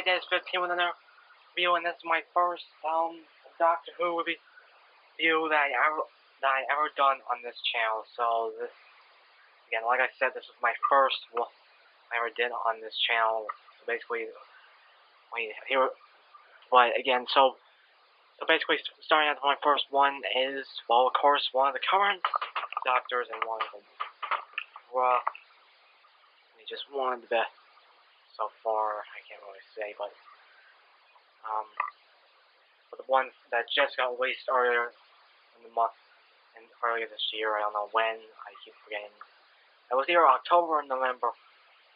Hi, this is 15 with another review, and this is my first Doctor Who review that I ever done on this channel. So this, again, like I said, this was my first one I ever did on this channel. So basically, so basically, starting out my first one is, well, of course, one of the current Doctors and one of the just one of the best so far. I can't really say, but the one that just got released earlier in the month and earlier this year. I don't know when. I keep forgetting. It was either October or November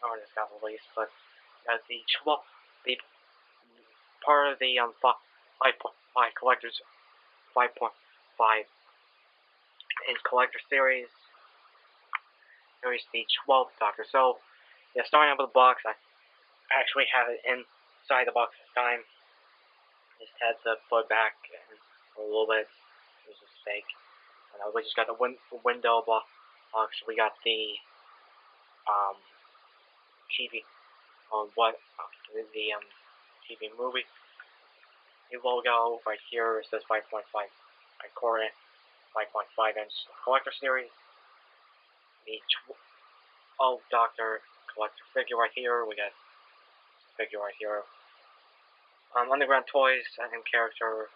when this got released, but the part of the 5.5 collectors 5.5 is collector series. Here's the 12th Doctor. So yeah, starting out with the box, I actually have it inside the box this time. Just had to put it back a little bit. It was just fake. And we just got the window box. We got the TV TV movie. The logo right here says 5.5 by Cora, 5.5-inch collector series. The 12th Doctor collector figure right here. We got a figure right here. Underground Toys and character,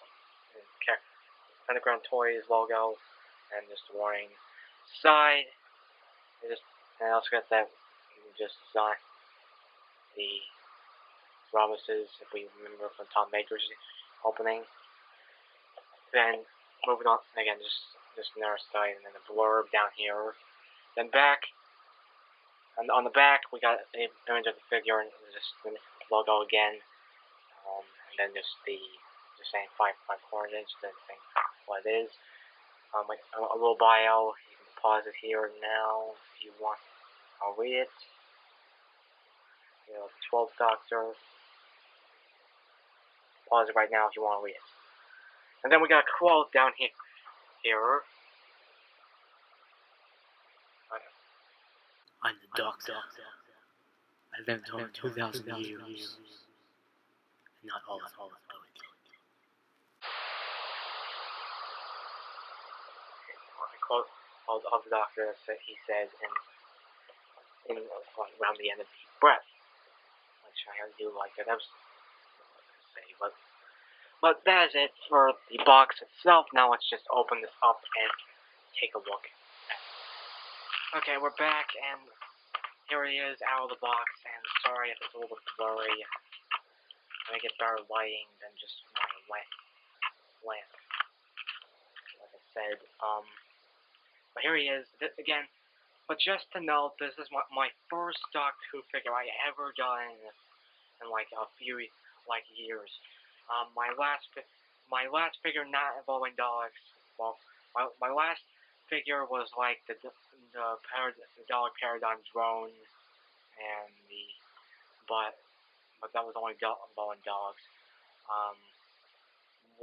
Underground Toys logo, and just the warning side. And I also got that just the Robinsons, if we remember from Tom Baker's opening. Then moving on again, just another side, and then the blurb down here. Then back, and on the back we got the image of the figure and just the logo again. And then just saying 5.4 inch, then saying what it is. Like a little bio. You can pause it here now if you want. I'll read it. You know, 12th Doctor. Pause it right now if you want to read it. And then we got a quote down here. I'm the Doctor. I lived over 2,000 years. Not all of it. The quote of the Doctor, he says in around the end of the breath, which I do like that. That was say, but that is it for the box itself. Now let's just open this up and take a look. Okay, we're back, and here he is out of the box. And sorry if it's a little bit blurry. I get better lighting than just my lamp. Like I said, but here he is again. But just to note, this is my first Doctor Who figure I ever done in like a few years. My last figure not involving dogs. Well, my last figure was like the dog paradigm drone, and but that was only involving dogs.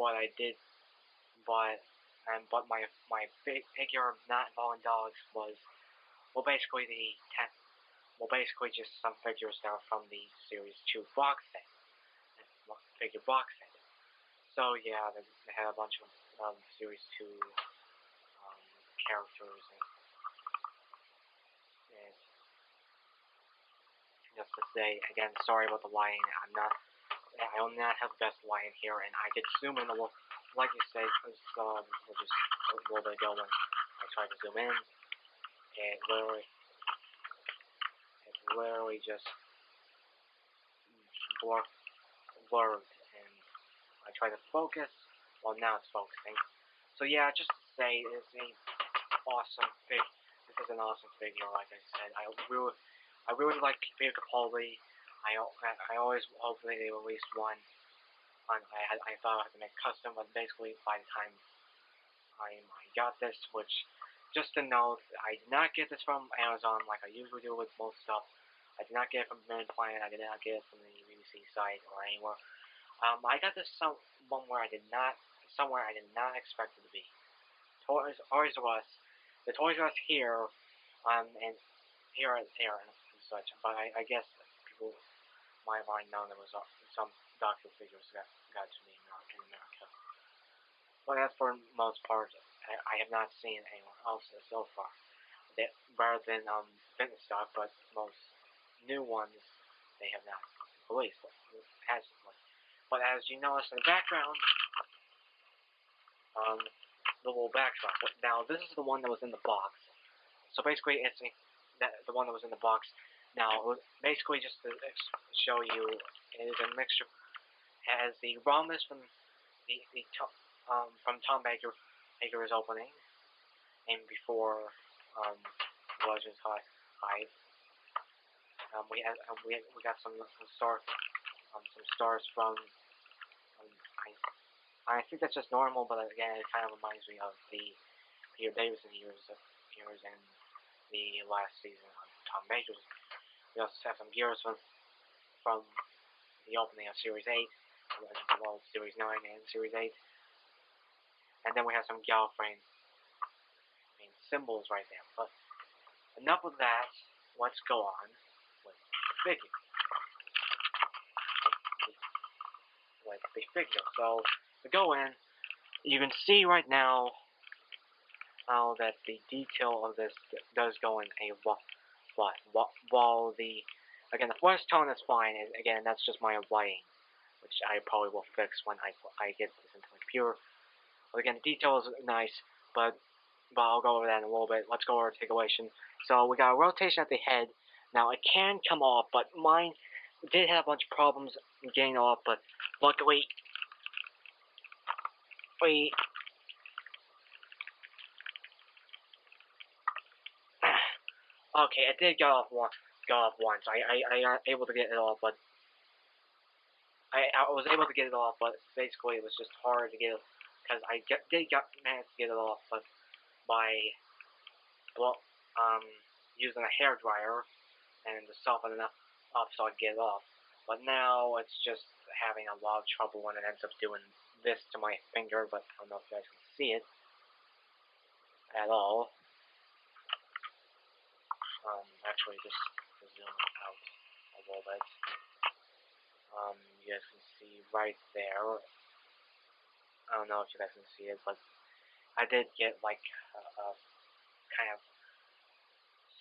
What I did, but my figure not involving dogs was basically just some figures that are from the Series 2 box set, figure box set. So yeah, they had a bunch of Series 2 characters, and just to say again, sorry about the lighting. I do not have the best lighting here, and I could zoom in a little, like you said, just a little bit ago when I tried to zoom in. It literally just blurred, and I tried to focus. Well, now it's focusing. So yeah, just to say, it's a awesome figure. This is an awesome figure, like I said. I really like Peter Capaldi. I always hope they released one. I thought I had to make custom, but basically by the time I got this, which just to note, I did not get this from Amazon like I usually do with most stuff. I did not get it from Mid Planet. I did not get it from the BBC site or anywhere. I got this somewhere I did not expect it to be. Toys R Us. The Toys R Us here, and here and such. But I guess people might have already known it was some Doctor figures got to me in America. But as for the most part, I have not seen anyone else so far. Rather than fitness stock, but most new ones they have not released. But as you notice in the background, the little backdrop. Now this is the one that was in the box. So basically, it's the one that was in the box. Now, basically, just to show you, it is a mixture. Has the ROMs from from Tom Baker's opening, and before Legends Hive. We got some stars from. I think that's just normal, but again, it kind of reminds me of the Peter Davison years in the last season of Tom Baker's. We also have some gears from the opening of Series 8, well, Series 9 and Series 8. And then we have some Gallifreyan symbols right there. But enough of that, let's go on with the figure. With the figure. So, to go in, you can see right now how that the detail of this does go in a lot. While again, the flesh tone is fine, and again, that's just my lighting, which I probably will fix when I get this into the computer. But again, the detail is nice, but I'll go over that in a little bit. Let's go over articulation. So we got a rotation at the head. Now it can come off, but mine did have a bunch of problems getting off, but luckily okay, it did get off once. I got able to get it off, but I was able to get it off, but basically it was just hard to get it, because I did manage to get it off, but by using a hair dryer and to soften it up so I could get it off. But now it's just having a lot of trouble when it ends up doing this to my finger, but I don't know if you guys can see it at all. Actually, just to zoom out a little bit. You guys can see right there. I don't know if you guys can see it, but I did get like a kind of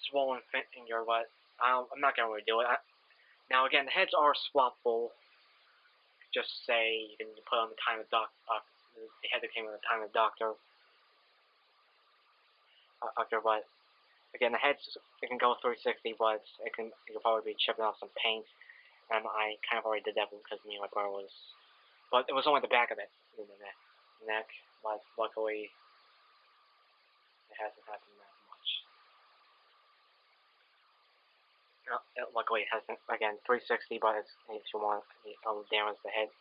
swollen finger, but I'm not gonna redo it. Now again, the heads are swappable. Just say you can put on the time of the head that came with the time of the Doctor. But again, the heads it can go 360, but you'll probably be chipping off some paint. And I kind of already did that because me and my brother was, but it was only the back of it, in the neck. But luckily, it hasn't happened that much. No, luckily, it hasn't. Again, 360, but if you want to damage the head,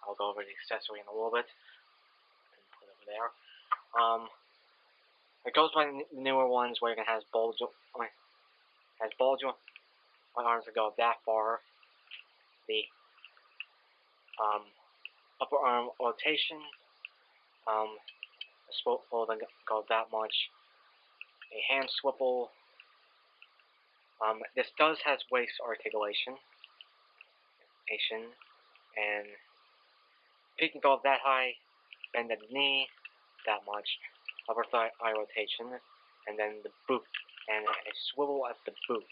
I'll go over the accessory in a little bit and put it over there. It goes by the newer ones where it has bulge. My arms that go that far. The upper arm rotation. The swivel doesn't go that much. A hand swivel. This does has waist articulation. And if you can go that high, bend at the knee, that much. Upper thigh rotation, and then the boot, and a swivel at the boot.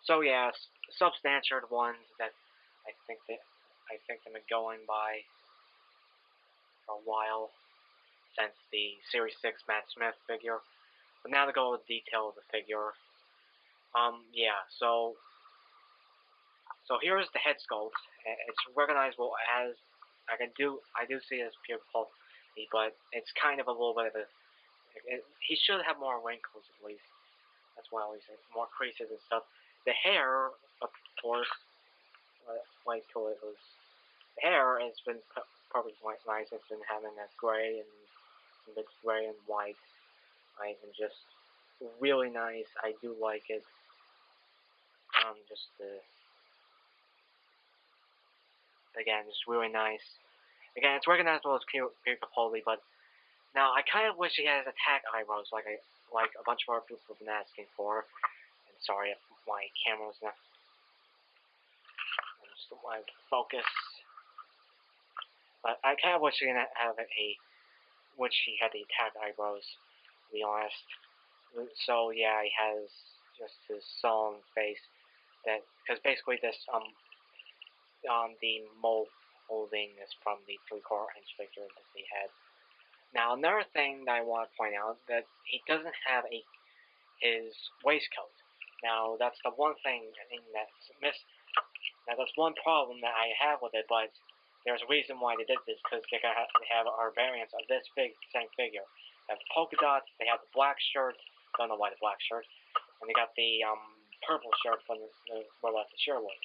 So yeah, substantial ones that I think they've been going by for a while since the Series 6 Matt Smith figure. But now to go with the detail of the figure. Yeah, so here's the head sculpt. It's recognizable as I do see it as pure pulp, but it's kind of a little bit of a. He should have more wrinkles at least. That's why I always say more creases and stuff. The hair, of course, like to it was. The hair has been probably quite nice. It's been having that gray and mixed gray and white. And just really nice. I do like it. Again, just really nice. Again, it's recognizable as pure Capaldi, but now I kind of wish he had his attack eyebrows like a bunch of other people have been asking for. And sorry if my camera's not. like focus. But I kind of wish he didn't have which he had the attack eyebrows, to be honest. So yeah, he has just his solemn face. Because basically this the molding is from the 3/4-inch figure that they had. Now another thing that I want to point out that he doesn't have his waistcoat. Now that's the one thing that's missed. Now that's one problem that I have with it, but there's a reason why they did this, because they have our variants of this same figure. They have the polka dots, they have the black shirt, don't know why the black shirt, and they got the purple shirt from the Sherwood.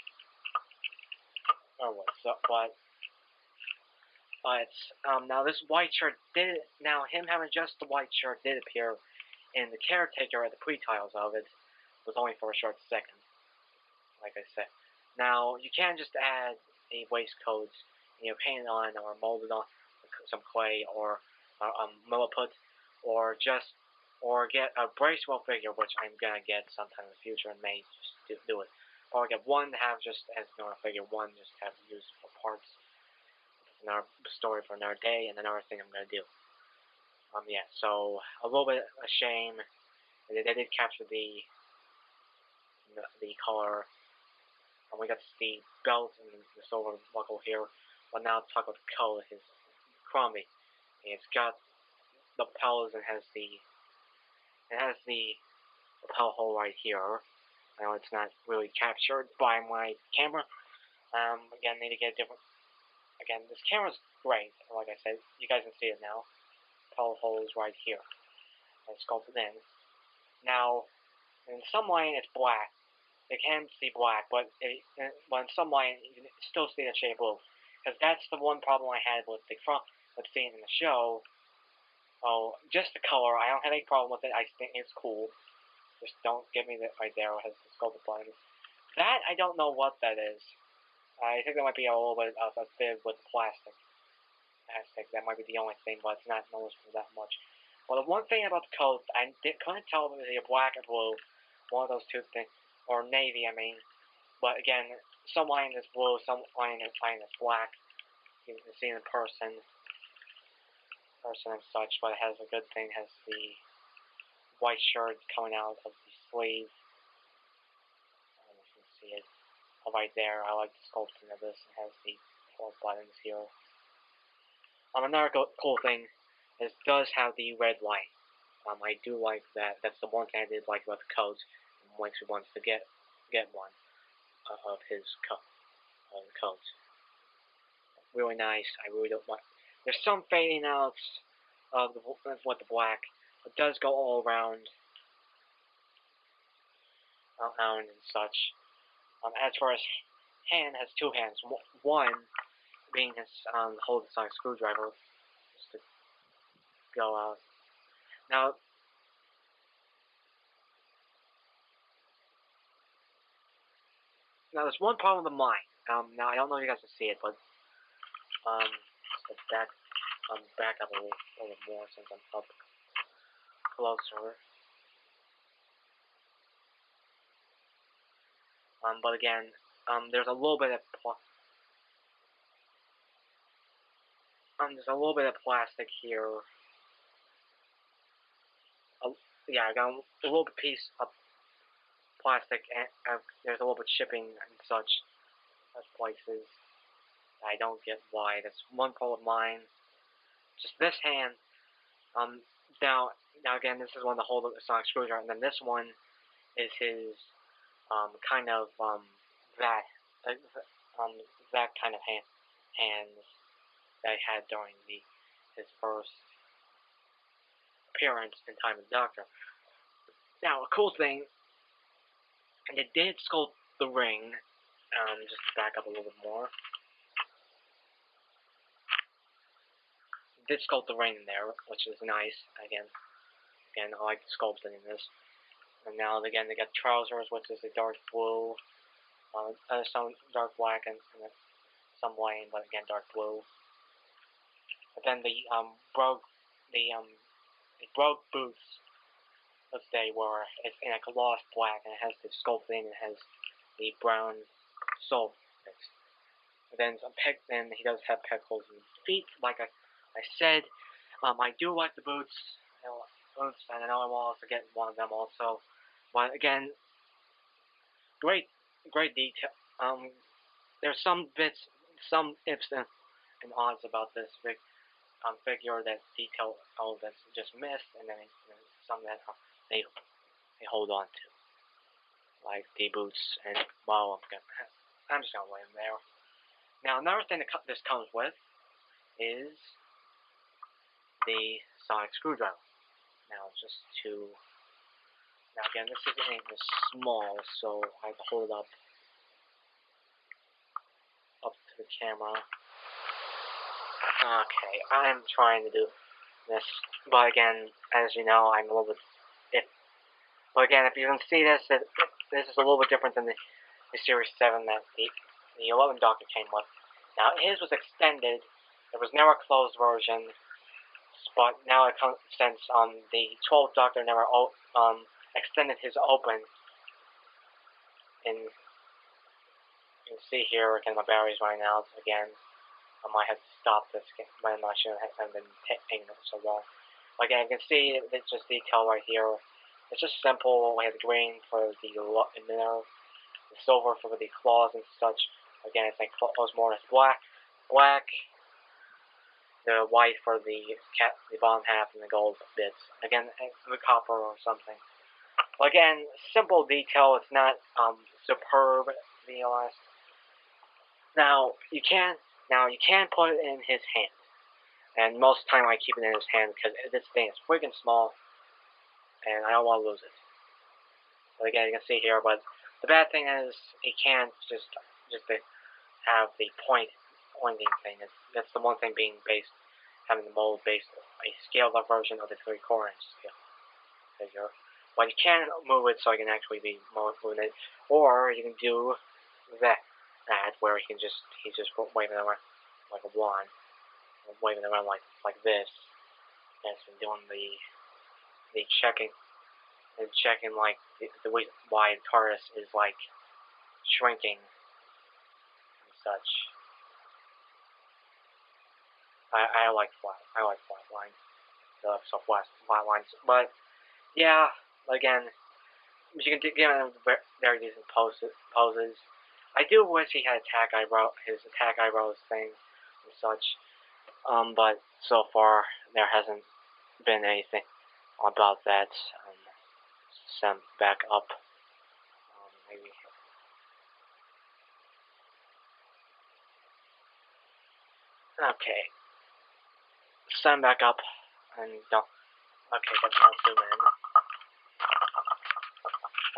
Now this white shirt him having just the white shirt did appear in the caretaker at the pre-tiles of it, was only for a short second, like I said. Now, you can't just add a waistcoat, paint it on or mold it on some clay or milliput, or get a Bracewell figure, which I'm gonna get sometime in the future and may just do it. Or get one to have just as another figure, one just have used for parts. Another story for another day, and another thing I'm gonna do. Yeah, so a little bit of shame. They did capture the color. And we got the belt and the silver buckle here. But now let's talk about the color. His Crombie. It's got the lapels and has the lapel hole right here. I know it's not really captured by my camera. Again, need to get a different. Again, this camera's great. Like I said, you guys can see it now. Lapel hole is right here. It's sculpted in. Now, in some light it's black. You can see black, but in some light you can still see the shade of blue. Because that's the one problem I had with seeing in the show. Oh, just the color. I don't have any problem with it. I think it's cool. Just don't give me that right there. It has the sculpted buttons. That, I don't know what that is. I think that might be a little bit of a bit with plastic. That might be the only thing, but it's not noticeable that much. Well, the one thing about the coat, I couldn't tell if it was black or blue. One of those two things. Or navy, I mean. But again, some line is blue, some line is black. You can see in person and such, but it has a good thing. It has the white shirt coming out of the sleeve. You can see it right there. I like the sculpting of this. It has the 4 buttons here. Another cool thing is it does have the red light. I do like that. That's the one thing I did like about the coat. It makes me want to get one of his coat. Really nice. I really don't like. There's some fading out of the black. It does go all around and such. As far as hand, has 2 hands. One being his hold the sonic screwdriver just to go out. Now there's one problem with mine. Now I don't know if you guys can see it, but back up a little bit more since I'm up closer. But again, there's a little bit of plastic here. Yeah, I got a little piece of plastic, and there's a little bit shipping and such places. I don't get why. That's one problem of mine. Just this hand. Now again, this is one to hold the sonic screwdriver, and then this one is his kind of that kind of hands that I had during his first appearance in Time of the Doctor. Now, a cool thing, it did sculpt the ring. Just to back up a little bit more. It did sculpt the ring there, which is nice. Again, I like the sculpting in this. And now again, they got trousers, which is a dark blue, some dark black, and some white, but again dark blue. But then the brogue boots, let's say, where it's in a gloss black, and it has the sculpting, and it has the brown sole fixed. then he does have peg holes in his feet, like I said. I do like the boots, and I know I will also get one of them also. But again, great detail. There's some ifs and odds about this figure that detail elements just missed, and then some that they hold on to, like the boots. And well, I'm just gonna lay them there. Now, another thing that this comes with is the sonic screwdriver. Now, now again, this is small, so I have to hold it up to the camera. Okay, I'm trying to do this, but again, as you know, I'm a little bit. But again, if you can see this, this is a little bit different than the Series 7 that the 11th Doctor came with. Now, his was extended. There was never a closed version, but now it comes since the 12th Doctor never extended his open. And you can see here, again, my battery's running out again. I might have to stop this when I shouldn't have been taking it so long. Again, you can see it's just detail right here. It's just simple. We have the green for the emitter, the silver for the claws and such. Again, it's like claws more as black, the white for the bottom half, and the gold bits. Again, the copper or something. Again, simple detail. It's not superb, to be honest. Now you can put it in his hand, and most of the time I keep it in his hand because this thing is freaking small, and I don't want to lose it. But again, you can see here. But the bad thing is he can't just have the pointing thing. That's the one thing being having the mold based a scaled up version of the 3/4 inch scale figure. But you can move it so it can actually be moving it, or you can do that where he's just waving around like a wand, waving around like this. And it's been doing the checking like the way why TARDIS is like shrinking and such. I like flat lines, so flat lines. But yeah, again, you can get him very decent poses. I do wish he had his attack eyebrows thing and such. But so far there hasn't been anything about that. Sent back up. Maybe. Okay. Send back up and don't. Okay, but now zoom in.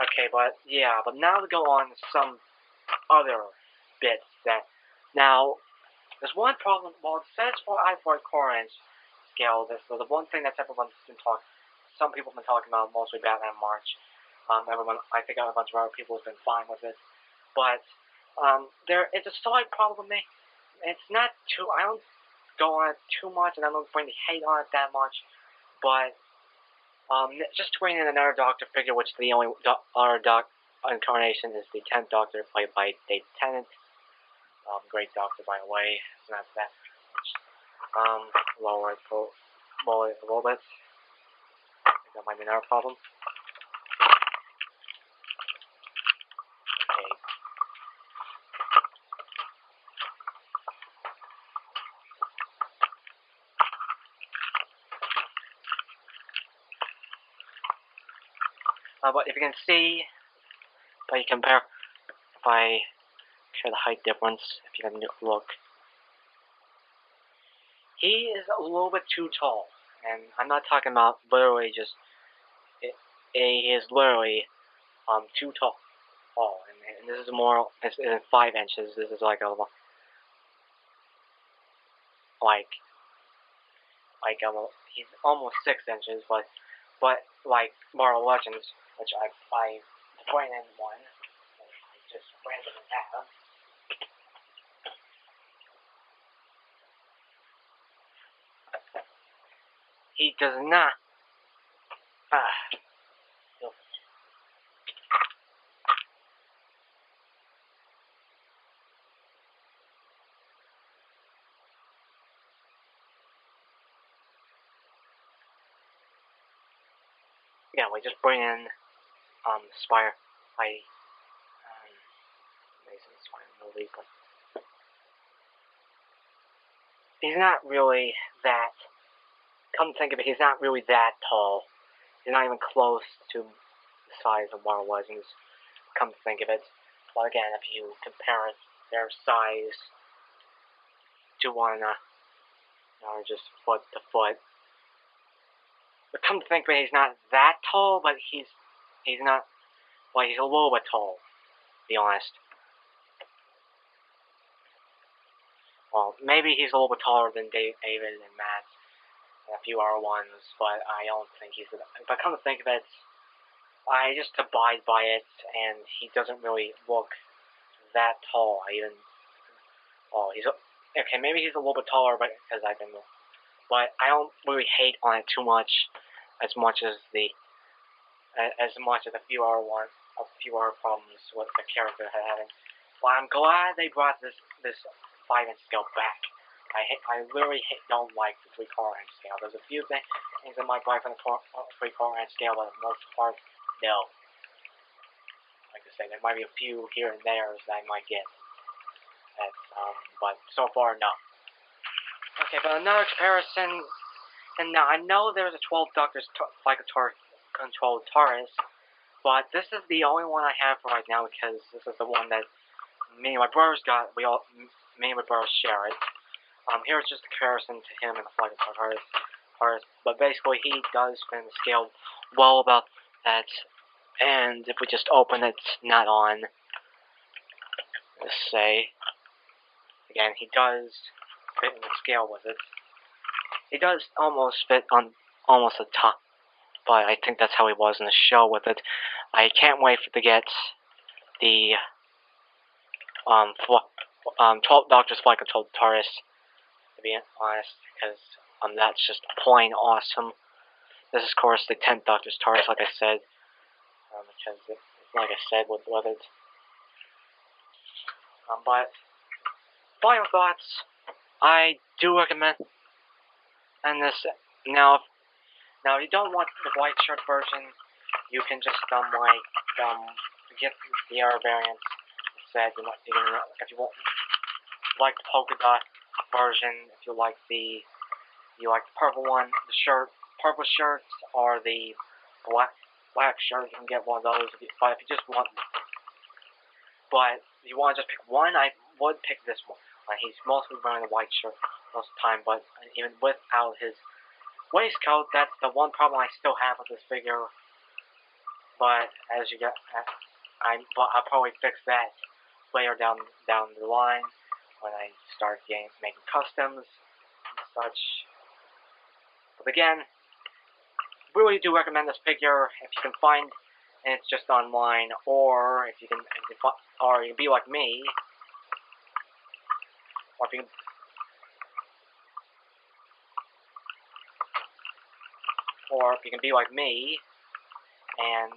Okay, but yeah, but now to go on some other bits that now there's one problem. Well, it says for I/4 inch scale. So the one thing that's everyone's been some people have been talking about, mostly Batman March. I think a bunch of other people have been fine with it, but it's a slight problem with me. It's not too. I don't go on it too much, and I'm not going to hate on it that much. But just to bring in another Doctor figure, which the only other incarnation is the 10th Doctor, played by David Tennant. Great Doctor, by the way. It's not that much. Lower it a little bit. I think that might be another problem. Okay. But if you can see, if I compare the height difference, if you can look, he is a little bit too tall, and I'm not talking about literally just. He is literally too tall, and this is more. It's 5 inches. This is like he's almost 6 inches, but like Marvel Legends, which I point in one, I just randomly have. He does not. yeah, we just bring in Spire by amazing Spire movie, but he's not really that. Come to think of it, he's not really that tall. He's not even close to the size of what it was. Come to think of it, but again, if you compare their size to one another, just foot to foot. But come to think of it, he's not that tall, but he's not. Well, he's a little bit tall, to be honest. Well, maybe he's a little bit taller than David and Matt and a few other ones, but I don't think he's. But come to think of it, I just abide by it, and he doesn't really look that tall. He's okay. Maybe he's a little bit taller, but because I've been. But I don't really hate on it too much, as much as a few other problems with the character having. But I'm glad they brought this 5-inch scale back. I literally don't like the 3/4-inch scale. There's a few things I might buy from the 3/4-inch scale, but for the most part, no. Like I say, there might be a few here and there that I might get. But so far, no. Okay, but another comparison, and now I know there's a 12 Doctors controlled TARDIS, but this is the only one I have for right now because this is the one that me and my brothers got. Me and my brothers share it. Here's just a comparison to him and the Flight of TARDIS, but basically he does spin the scale well about that, and if we just open it, it's not on. Let's say, again, he does fit in the scale with it. He does almost fit on almost the top, but I think that's how he was in the show with it. I can't wait to get the 12 Doctors Flight Control TARDIS, to be honest, because that's just plain awesome. This is, of course, the 10th Doctor's TARDIS, like I said, because like I said with it. But final thoughts, I do recommend. And this now, if you don't want the white shirt version, you can just get the other variants instead. If you want like the polka dot version, if you like the purple one, purple shirts, or the black shirt, you can get one of those. But if you just want, but if you want to just pick one, I would pick this one. He's mostly wearing a white shirt most of the time, but even without his waistcoat, that's the one problem I still have with this figure. But as you get, I'll probably fix that later down the line when I start making customs and such. But again, really do recommend this figure if you can find, and it's just online, or if you can be like me. Or if you can be like me and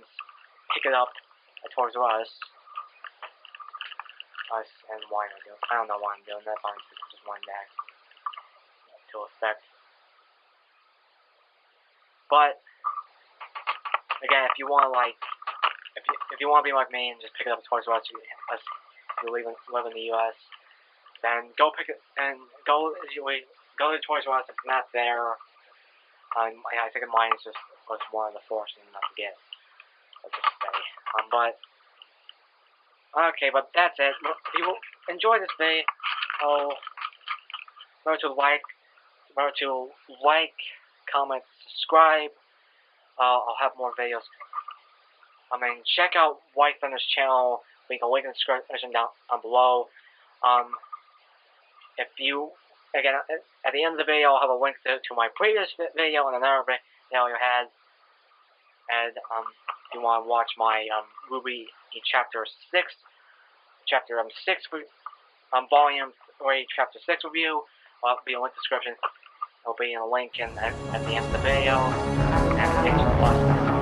pick it up at Toys R Us and why am I doing? I don't know why I'm doing that. I'm just one back to effect. But again, if you want to if you want to be like me and just pick it up at Toys R Us, if you live in the U.S. then go pick it and go to Toys R Us. If it's not there, I think mine is just one of the forcing not to get. I'll just say. But okay, but that's it. If you enjoy this video, remember to like, comment, subscribe. I'll have more videos. Check out White Thunder's channel. We can link in the description down below. If you, again, at the end of the video, I'll have a link to my previous video and another video you had. And if you want to watch my Ruby Chapter 6, Volume 3, Chapter 6 review, I'll be in the link description. It'll be in a link at the end of the video. And thanks for watching.